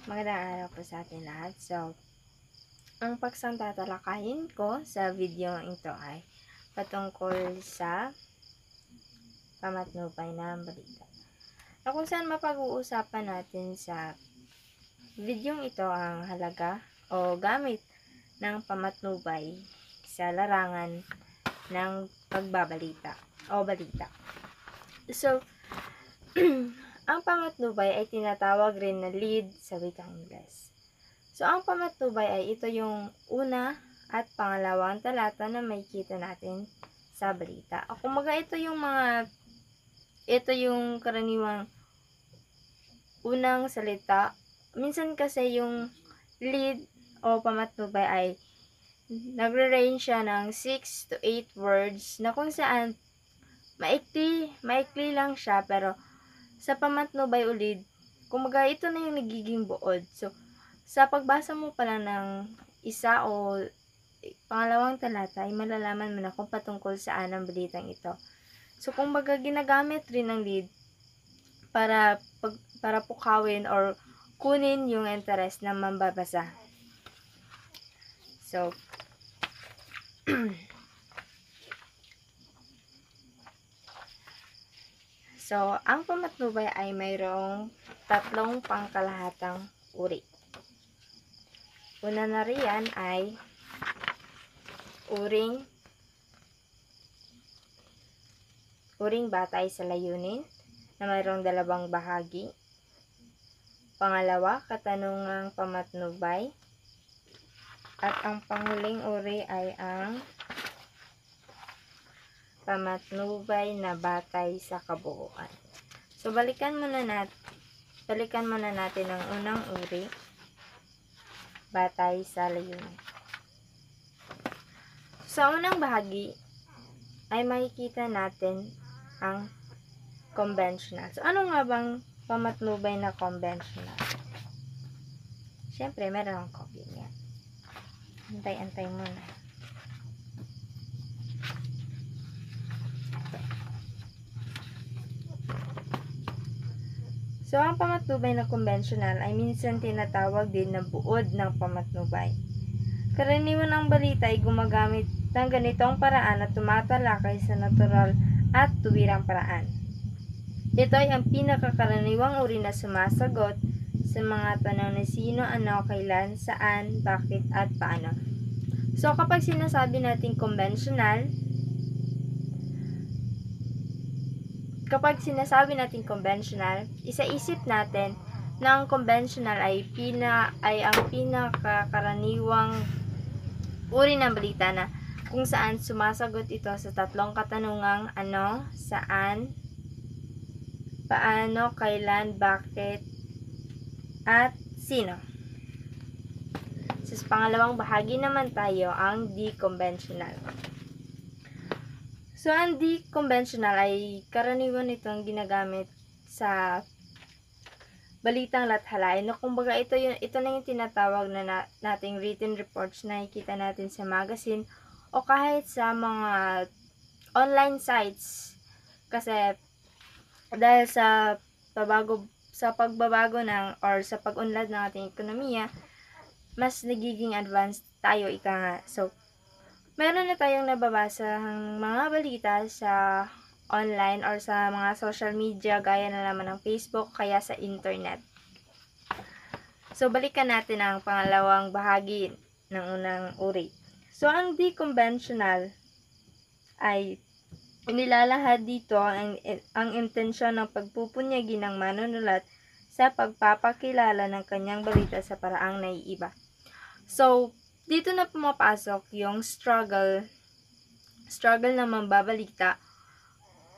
Magandang araw po sa atin lahat. So, ang paksang tatalakayin ko sa video ito ay patungkol sa pamatnubay na balita. Na kung saan mapag-uusapan natin sa video ito ang halaga o gamit ng pamatnubay sa larangan ng pagbabalita o balita. So, ang pamatnubay ay tinatawag rin na lead sa wikang Ingles. So, ang pamatnubay ay ito yung una at pangalawang talata na makikita natin sa balita. O kumbaga ito yung karaniwang unang salita. Minsan kasi yung lead o pamatnubay ay nagre-range siya ng 6 to 8 words na kung saan maikli lang siya, pero sa pamatnubay o lead, kumbaga ito na yung nagiging buod. So, sa pagbasa mo pala ng isa o pangalawang talata ay malalaman mo na kung patungkol saan ang balitang ito. So, kumbaga ginagamit rin ng lead para pukawin or kunin yung interest ng mambabasa. So, ang pamatnubay ay mayroong tatlong pangkalahatang uri. Una na riyan ay uring batay sa layunin na mayroong dalawang bahagi. Pangalawa, katanungang pamatnubay. At ang panghuling uri ay ang pamatnubay na batay sa kabuuan. So, balikan muna natin ang unang uri, batay sa layunin. Sa unang bahagi ay makikita natin ang conventional. So, ano nga bang pamatnubay na conventional? Siyempre, meron ang COVID yan. Antay-antay muna. So, ang pamatnubay na conventional ay minsan tinatawag din na buod ng pamatnubay. Karaniwan ang balita ay gumagamit ng ganitong paraan at tumatalakay sa natural at tuwirang paraan. Ito ay ang pinakakaraniwang uri na sumasagot sa mga tanong na sino, ano, kailan, saan, bakit, at paano. So, kapag sinasabi natin conventional, isaisip natin na ang conventional ay ang pinakakaraniwang uri ng balita na kung saan sumasagot ito sa tatlong katanungang ano, saan, paano, kailan, bakit, at sino. Sa pangalawang bahagi naman tayo ang di-conventional. So, ang di-conventional ay karaniwan itong ginagamit sa balitang lathalain. No, kumbaga ito na yung tinatawag na nating written reports na nakikita natin sa magazine o kahit sa mga online sites. Kasi dahil sa pagbabago or sa pag-unlad ng ating ekonomiya, mas nagiging advanced tayo, ika nga. So, meron na tayong nababasahang mga balita sa online or sa mga social media gaya na naman ng Facebook kaya sa internet. So, balikan natin ang pangalawang bahagi ng unang uri. So, ang di-conventional ay inilalahad dito ang intensyon ng pagpupunyagi ng manunulat sa pagpapakilala ng kanyang balita sa paraang naiiba. So, dito na pumapasok yung struggle ng mambabalita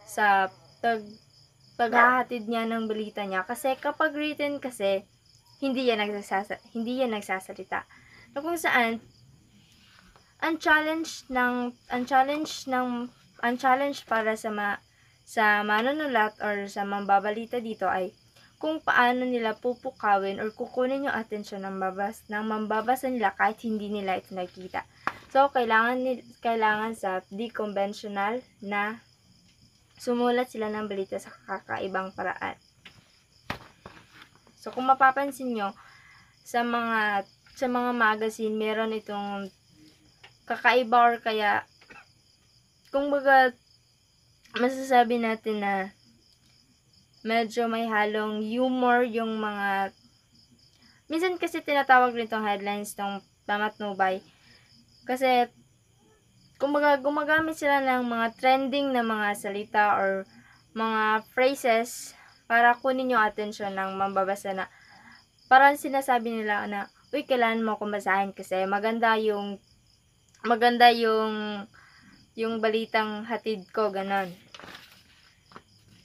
sa paghahatid niya ng balita niya. Kasi kapag written kasi, hindi yan nagsasalita. Na kung saan, ang challenge para sa manunulat or sa mambabalita dito ay kung paano nila pupukawin or kukunin yung atensyon ng mambabasa nila kahit hindi nila ito nakikita. So, kailangan sa di-conventional na sumulat sila ng balita sa kakaibang paraan. So, kung mapapansin nyo, sa mga magazine meron itong kakaiba, or kaya kumbaga masasabi natin na medyo may halong humor yung mga, minsan kasi tinatawag nitong headlines tong pamatnubay kasi kumbaga gumagamit sila ng mga trending na mga salita or mga phrases para kunin yung atensyon ng mambabasa, na parang sinasabi nila na, uy, kailangan mo akong basahin kasi maganda yung balitang hatid ko, ganon.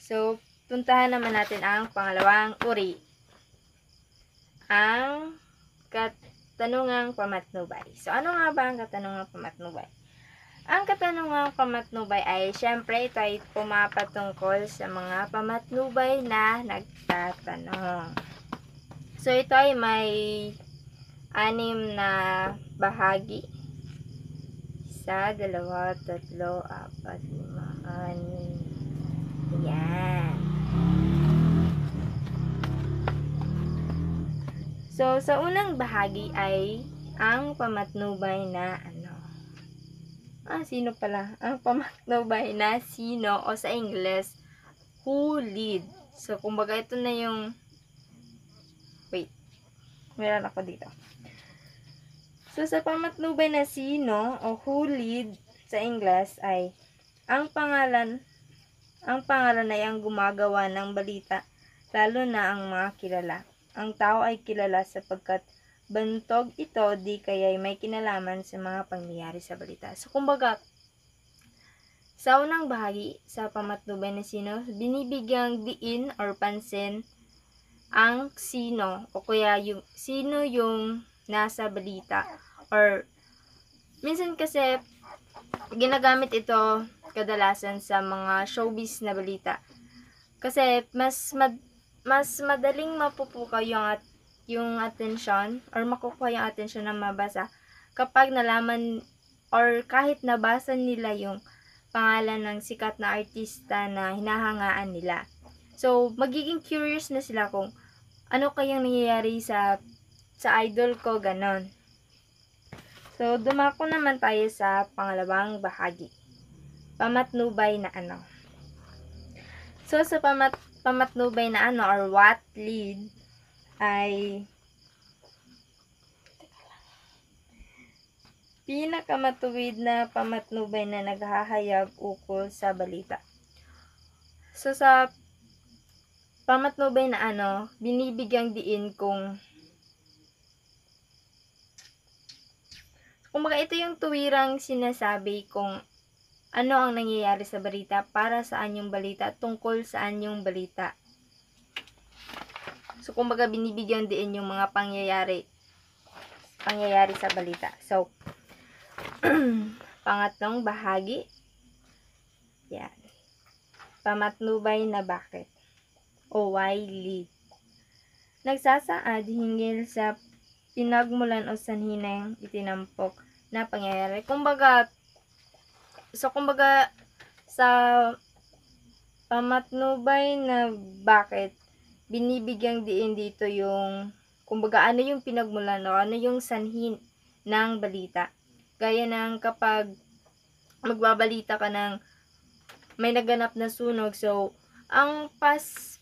So, puntahan naman natin ang pangalawang uri, ang katanungang pamatnubay. So, ano nga ba ang katanungang pamatnubay? Ang katanungang pamatnubay ay, syempre, ito ay pumapatungkol sa mga pamatnubay na nagtatanong. So, ito ay may 6 na bahagi. 1, 2, 3, 4, 5, 6. Yan. So, sa unang bahagi ay ang pamatnubay na sino pala? Ang pamatnubay na sino, o sa English, who lead. So, kumbaga ito na yung, wait, meron ako dito. So, sa pamatnubay na sino, o who lead sa English ay, ang pangalan ay ang gumagawa ng balita, lalo na ang mga kilala. Ang tao ay kilala sapagkat bantog ito, di kaya'y may kinalaman sa mga pangyayari sa balita. So, kumbaga, sa unang bahagi, sa pamatnubay na sino, binibigyang diin or pansin ang sino, o kaya yung sino yung nasa balita. Or, minsan kasi, ginagamit ito kadalasan sa mga showbiz na balita. Kasi, mas madaling mapupukaw yung atensyon, or makukuha yung atensyon ng mabasa kapag nalaman, or kahit nabasa nila yung pangalan ng sikat na artista na hinahangaan nila. So, magiging curious na sila kung ano kayang nangyayari sa idol ko, ganon. So, dumako naman tayo sa pangalawang bahagi. Pamatnubay na So, sa pamatnubay na or what lead ay pinakamatuwid na pamatnubay na naghahayag ukol sa balita. So, sa pamatnubay na binibigyang diin kumbaga ito yung tuwirang sinasabi kung ano ang nangyayari sa balita, para saan yung balita, tungkol saan yung balita. So, kumbaga binibigyan din yung mga pangyayari sa balita. So, pangatlong bahagi. Yan. Pamatnubay na bakit, o why lead. Nagsasaad hinggil sa pinagmulan o sanhi ng itinampok na pangyayari. Kumbaga, sa pamatnubay na bakit, binibigyang diin dito yung, kumbaga, ano yung pinagmulan o ano yung sanhi ng balita. Gaya ng kapag magbabalita ka ng may naganap na sunog, so, ang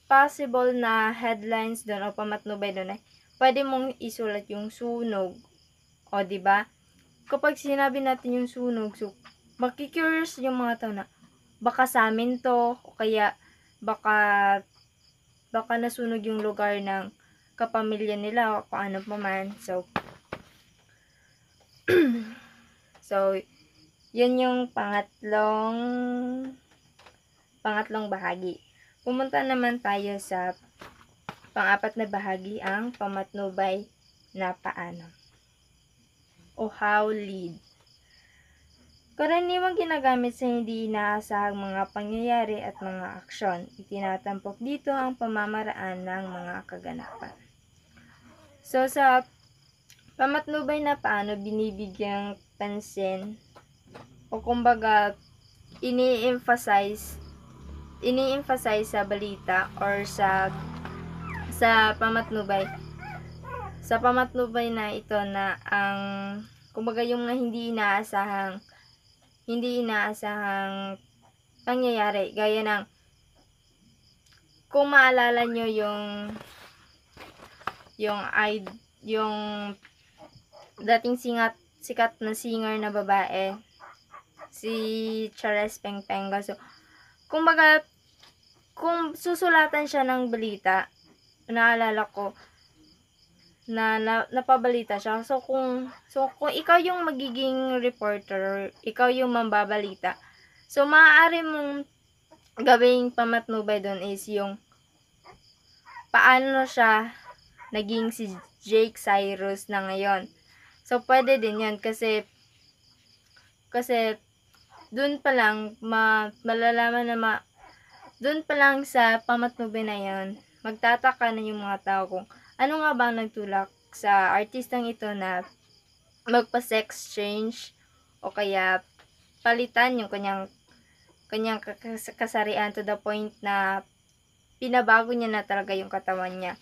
possible na headlines doon o pamatnubay doon ay, pwede mong isulat yung sunog. O, diba? Kapag sinabi natin yung sunog, so, makikurious yung mga tao na, baka sa amin to, o kaya, baka nasunog yung lugar ng kapamilya nila, o kung ano pa man. So, yun yung pangatlong bahagi. Pumunta naman tayo sa pang-apat na bahagi, ang pamatnubay na paano, o how lead. Karaniwang ginagamit sa hindi inaasahang mga pangyayari at mga aksyon. Itinatampok dito ang pamamaraan ng mga kaganapan. So, sa pamatnubay na paano, binibigyang pansin, o kumbaga, ini-emphasize sa balita or sa pamatnubay sa pamatnubay na ito na ang kumbaga yung mga hindi inaasahang pangyayari, gaya ng kung maalala nyo yung dating sikat na singer na babae, si Charis Pengpenga. So kumbaga kung susulatan siya ng balita, naalala ko na napabalita siya. So kung ikaw yung magiging reporter, ikaw yung mambabalita, so maaari mong gawing pamatnubay doon is yung paano siya naging si Jake Cyrus na ngayon. So pwede din yan kasi doon pa lang malalaman na doon pa lang sa pamatnubay na yon, magtataka na yung mga tao kung ano nga bang nagtulak sa artistang ito na magpa-sex change o kaya palitan yung kanyang kasarian to the point na pinabago niya na talaga yung katawan niya.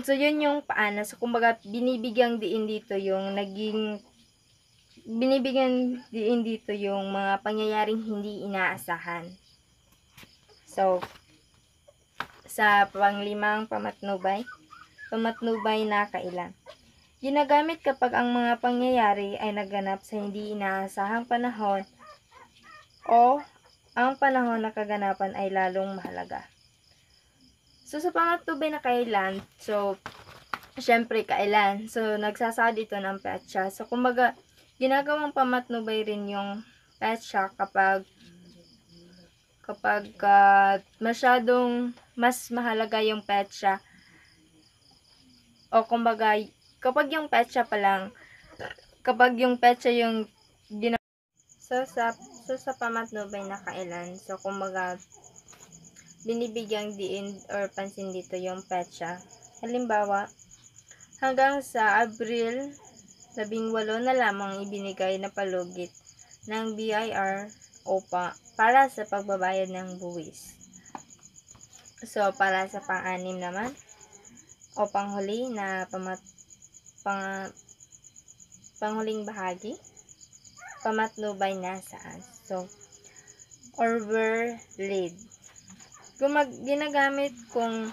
So yun yung paano. So kumbaga binibigyan diin dito yung mga pangyayaring hindi inaasahan. So sa panglimang pamatnubay na kailan. Ginagamit kapag ang mga pangyayari ay naganap sa hindi inaasahang panahon o ang panahon na kaganapan ay lalong mahalaga. So sa pamatnubay na kailan, so syempre kailan. So nagsasad ito ng petsa. So kumbaga ginagawang pamatnubay rin yung petsa kapag masyadong mas mahalaga yung petsa, o kumbaga kapag yung petsa yung sa pamatnubay na kailan, so kumbaga binibigyang diin or pansin dito yung petsa. Halimbawa, hanggang sa Abril 18 na lamang ibinigay na palugit ng BIR para sa pagbabayad ng buwis. So para sa pang-anim naman o panghuli na panghuling bahagi, pamatnubay na saan. So or were laid. Ginagamit kung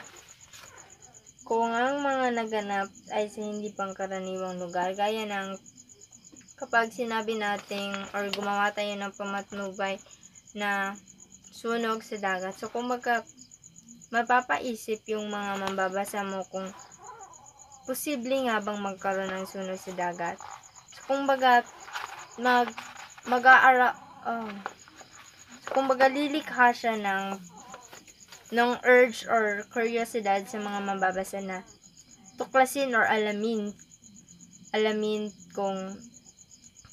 ang mga naganap ay sa hindi pangkaraniwang lugar, gaya ng kapag sinabi nating or gumawa tayo ng pamatnubay na sunog sa dagat. So kumbaga mapapaisip yung mga mambabasa mo kung posible nga bang magkaroon ng sunog sa dagat. So kumbaga kumbaga lilikha siya ng urge or curiosity sa mga mambabasa na tuklasin or alamin kung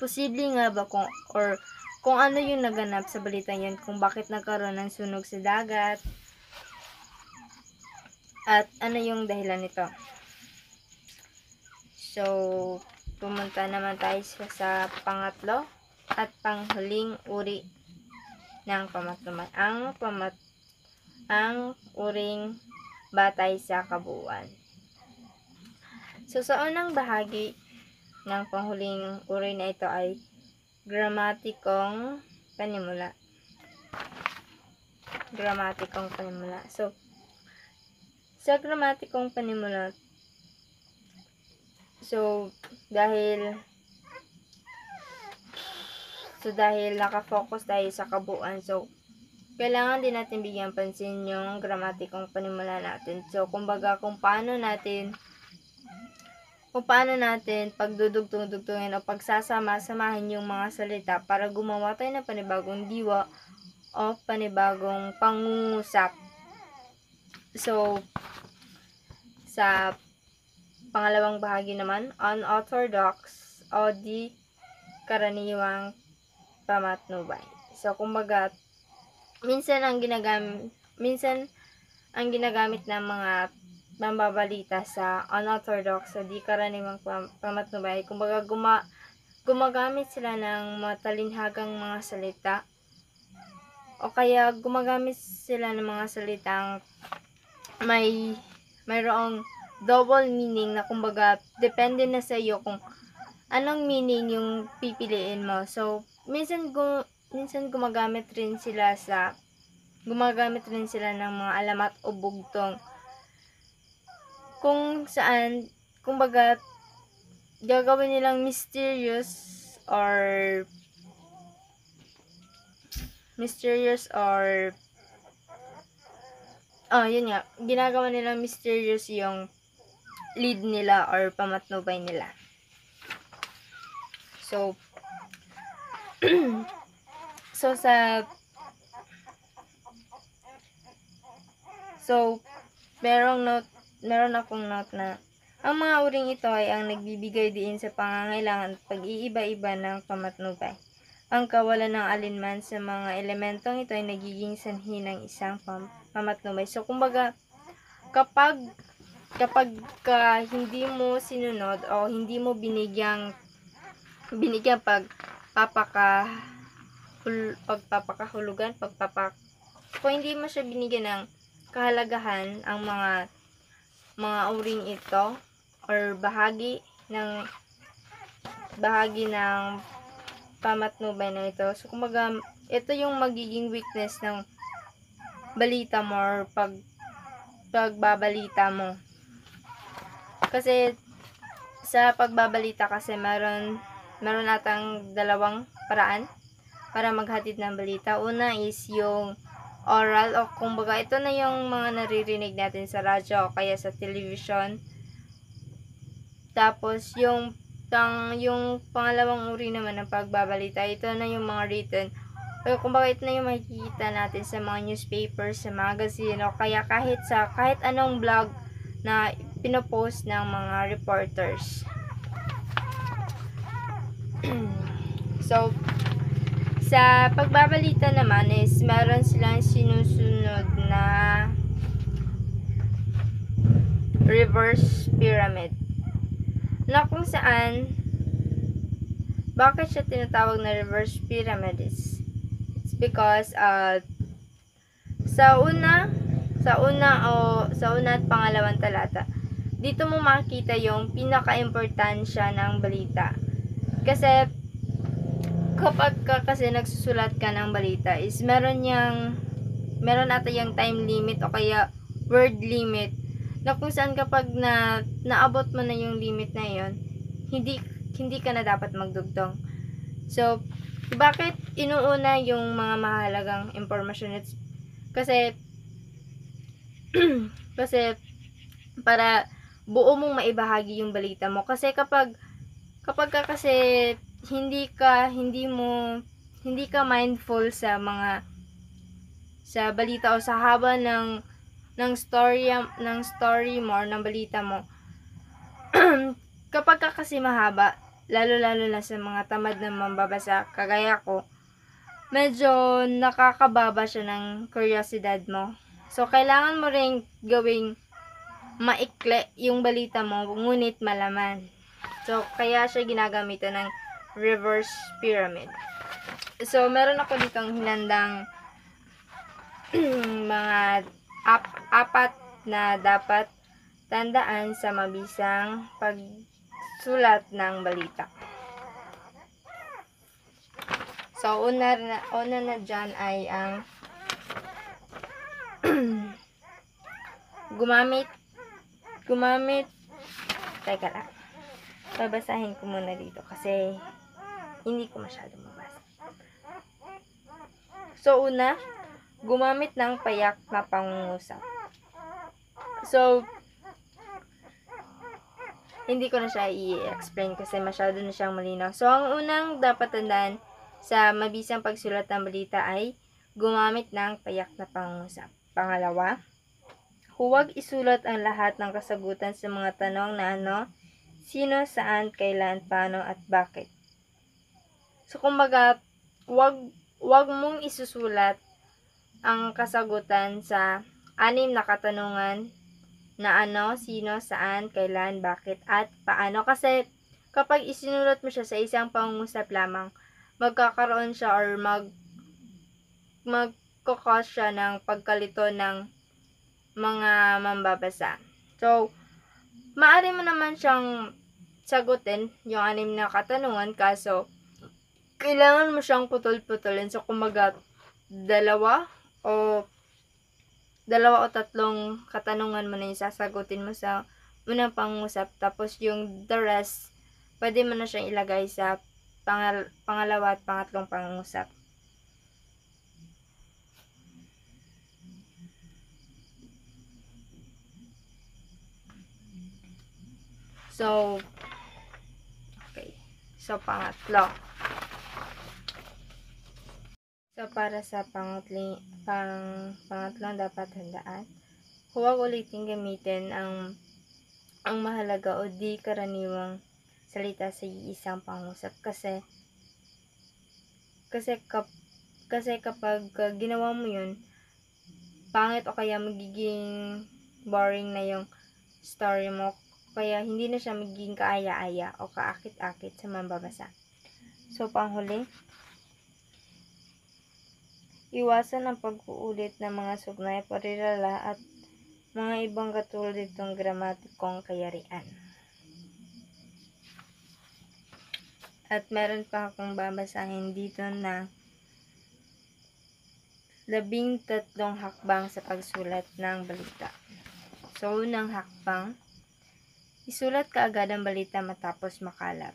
posible nga ba kung ano yung naganap sa balita yun, kung bakit nagkaroon ng sunog sa dagat at ano yung dahilan nito. So pumunta naman tayo sa pangatlo at panghuling uri ng pamatnubay, ang uring batay sa kabuuan. So sa unang bahagi ng panghuling uri na ito ay gramatikong panimula. So sa gramatikong panimula, dahil nakafocus tayo sa kabuuan, so kailangan din natin bigyan pansin yung gramatikong panimula natin. So kumbaga kung paano natin pagdudugtong-dugtungin o pagsasama-samahin yung mga salita para gumawa tayo ng panibagong diwa o panibagong pangungusap. So sa pangalawang bahagi naman, unorthodox o di karaniwang pamatnubay. So kumbaga minsan ang ginagamit ng mga mambabalita sa unorthodox o di karaniwang pamatnubay, kumbaga gumagamit sila ng matalinhagang mga salita o kaya gumagamit sila ng mga salitang mayroong double meaning na kumbaga depende na sa iyo kung anong meaning yung pipiliin mo. So, minsan gumagamit rin sila ng mga alamat o bugtong kung saan kumbaga gagawin nilang mysterious or yun nga, ginagawa nilang mysterious yung lead nila or pamatnubay nila. So, meron akong note na ang mga uring ito ay ang nagbibigay diin sa pangangailangan at pag-iiba-iba ng pamatnubay. Ang kawalan ng alinman sa mga elementong ito ay nagiging sanhi ng isang pamatnubay. So, kumbaga, kapag hindi mo sinunod o hindi mo binigyan pagpapakahulugan, kung hindi mo siya binigyan ng kahalagahan ang mga uring ito or bahagi ng pamatnubay na ito. So, kumbaga, ito yung magiging weakness ng balita mo or pagbabalita mo. Kasi, sa pagbabalita kasi meron natang dalawang paraan para maghatid ng balita. Una is yung oral o kumbaga ito na yung mga naririnig natin sa radyo o kaya sa television. Tapos yung pangalawang uri naman ng pagbabalita, ito na yung mga written. O kumbaga ito na yung makikita natin sa mga newspapers, sa magazine o kaya kahit anong blog na pinopost ng mga reporters. So, sa pagbabalita naman is meron silang sinusunod na reverse pyramid. Na kung saan, bakit siya tinatawag na reverse pyramid is it's because sa una at pangalawang talata, dito mo makikita yung pinaka-importansya ng balita. Kasi kapag kasi nagsusulat ka ng balita is meron ata yung time limit o kaya word limit na kung saan kapag naabot mo na yung limit na yon, hindi ka na dapat magdugtong. So, bakit inuuna yung mga mahalagang information? It's kasi para buo mong maibahagi yung balita mo. Kasi kapag kasi hindi ka mindful sa balita o sa haba ng story mo or ng balita mo. Kapag kasi mahaba, lalo na sa mga tamad na mambabasa kagaya ko, medyo nakakababa siya ng kuryosidad mo. So, kailangan mo ring gawing maikli yung balita mo, ngunit malaman. So, kaya siya ginagamitan ng reverse pyramid. So, meron ako ditong hinandang mga apat na dapat tandaan sa mabisang pagsulat ng balita. So, una na dyan ay ang gumamit. Teka lang. Babasahin ko muna dito kasi hindi ko masyado mabasa. So, una, gumamit ng payak na pangungusap. So, hindi ko na siya i-explain kasi masyado na siyang malinaw. So, ang unang dapat tandaan sa mabisang pagsulat ng balita ay gumamit ng payak na pangungusap. Pangalawa, huwag isulat ang lahat ng kasagutan sa mga tanong na ano, sino, saan, kailan, paano, at bakit. So, kumbaga, huwag mong isusulat ang kasagutan sa 6 na katanungan na ano, sino, saan, kailan, bakit, at paano. Kasi, kapag isinulat mo siya sa isang pangungusap lamang, magkakaroon siya or magkakos siya ng pagkalito ng mga mambabasa. So, maaari mo naman siyang sagutin yung 6 na katanungan, kaso kailangan mo siyang putol-putulin. So, kumbaga, dalawa o 3 katanungan mo na yung sasagutin mo sa unang pangungusap. Tapos, yung the rest, pwede mo na siyang ilagay sa pangalawa at pangatlong pangungusap. So, okay. So, pangatlo. So, para sa pangatlong dapat handaan, huwag ulitin gamitin ang mahalaga o di karaniwang salita sa isang pangusap kasi kapag ginawa mo yun, pangit o kaya magiging boring na yung story mo, kaya hindi na siya magiging kaaya-aya o kaakit-akit sa mambabasa. So, panghuli, iwasan ang pag-uulit ng mga sugnay, parirala at mga ibang katulad itong gramatikong kayarian. At meron pa akong babasahin dito na 13 hakbang sa pagsulat ng balita. So, unang hakbang, isulat kaagad ang balita matapos makalap.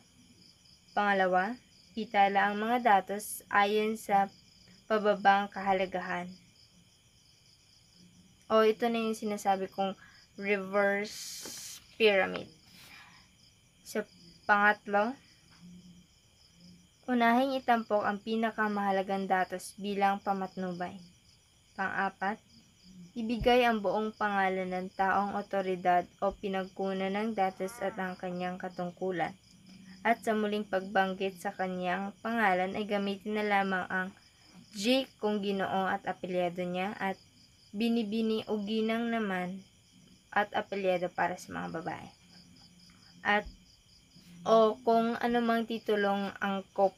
Pangalawa, itala ang mga datos ayon sa pababang kahalagahan. O, ito na yung sinasabi kong reverse pyramid. So, pangatlo, unahing itampok ang pinakamahalagang datos bilang pamatnubay. Pang-apat, ibigay ang buong pangalan ng taong otoridad o pinagkunan ng datos at ang kanyang katungkulan. At sa muling pagbanggit sa kanyang pangalan ay gamitin na lamang ang J kung Ginoo at apelyado niya at Binibini o Ginang naman at apelyado para sa mga babae. At o kung anumang titulong angkop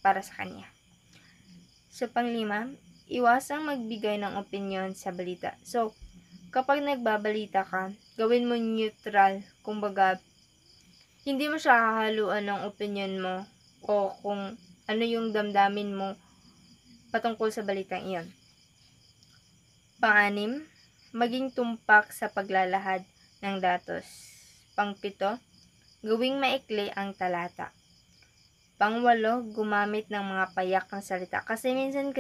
para sa kanya. So, panglima, iwasang magbigay ng opinyon sa balita. So, kapag nagbabalita ka, gawin mo neutral. Kumbaga, hindi mo siya hahaluan ng opinyon mo o kung ano yung damdamin mo patungkol sa balitang iyon. Pang-anim, maging tumpak sa paglalahad ng datos. Pang-7, gawing maikli ang talata. Pang-8, gumamit ng mga payak ng salita. Kasi minsan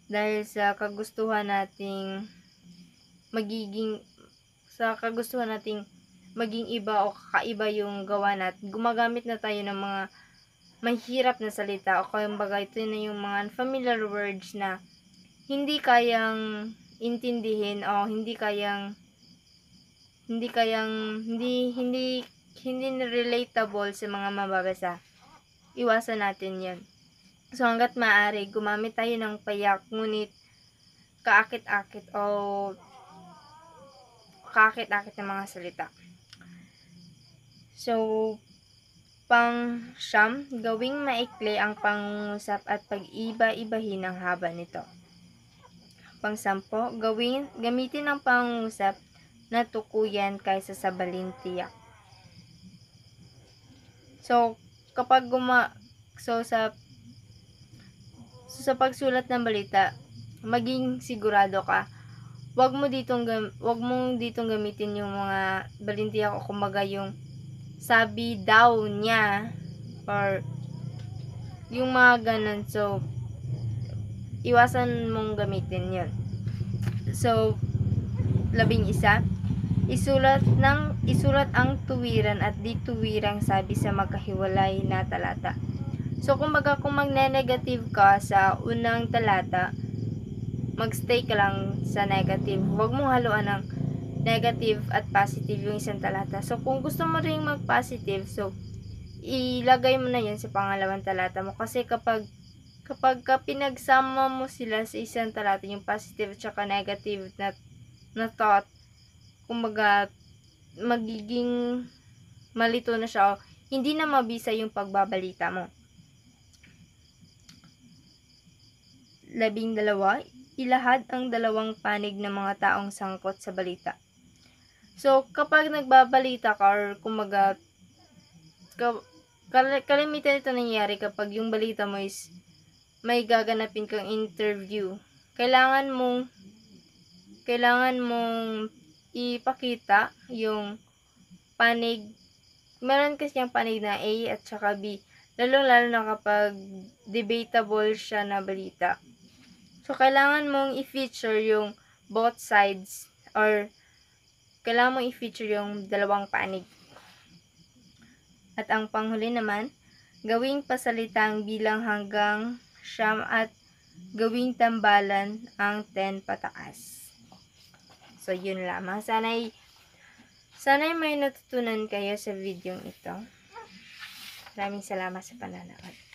dahil sa kagustuhan nating maging iba o kakaiba yung gawa natin, gumagamit na tayo ng mga mahirap na salita o kumbaga ito na yung mga unfamiliar words na hindi kayang intindihin o hindi relatable sa mga mababasa. Iwasan natin 'yan. So, hangga't maaari, gumamit tayo ng payak, ngunit kaakit-akit ng mga salita. So, pang-siyam, gawing maikli ang pangungusap at pag-iba-ibahin ang haba nito. Pang-10, gamitin ang pangungusap na tukuyan kaysa sa balintiyak. So, sa pagsulat ng balita, maging sigurado ka. Wag mong ditong gamitin yung mga balintiyak o kumbaga yung sabi daw niya or yung mga ganun. So, iwasan mong gamitin yun. So, 11, isulat ang tuwiran at di tuwirang sabi sa magkahiwalay na talata. So, kumbaga kung magne-negative ka sa unang talata, magstay ka lang sa negative. Huwag mong haluan ng negative at positive yung isang talata. So, kung gusto mo ring mag-positive, so, ilagay mo na yun sa pangalawang talata mo. Kasi kapag pinagsama mo sila sa isang talata, yung positive at saka negative na thought, kumbaga, magiging malito na siya o hindi na mabisa yung pagbabalita mo. 12, ilahad ang dalawang panig ng mga taong sangkot sa balita. So, kapag nagbabalita ka or kumaga, kalimitan ito nangyayari kapag yung balita mo is may gaganapin kang interview. Kailangan mong ipakita yung panig. Meron kasi yung panig na A at saka B. Lalo na kapag debatable siya na balita. So, kailangan mong i-feature yung both sides or kailangan mong i-feature yung dalawang panig. At ang panghuli naman, gawing pasalitang bilang hanggang siyam at gawing tambalan ang 10 pataas. So, yun lamang. Sana'y may natutunan kayo sa video ito. Maraming salamat sa panonood.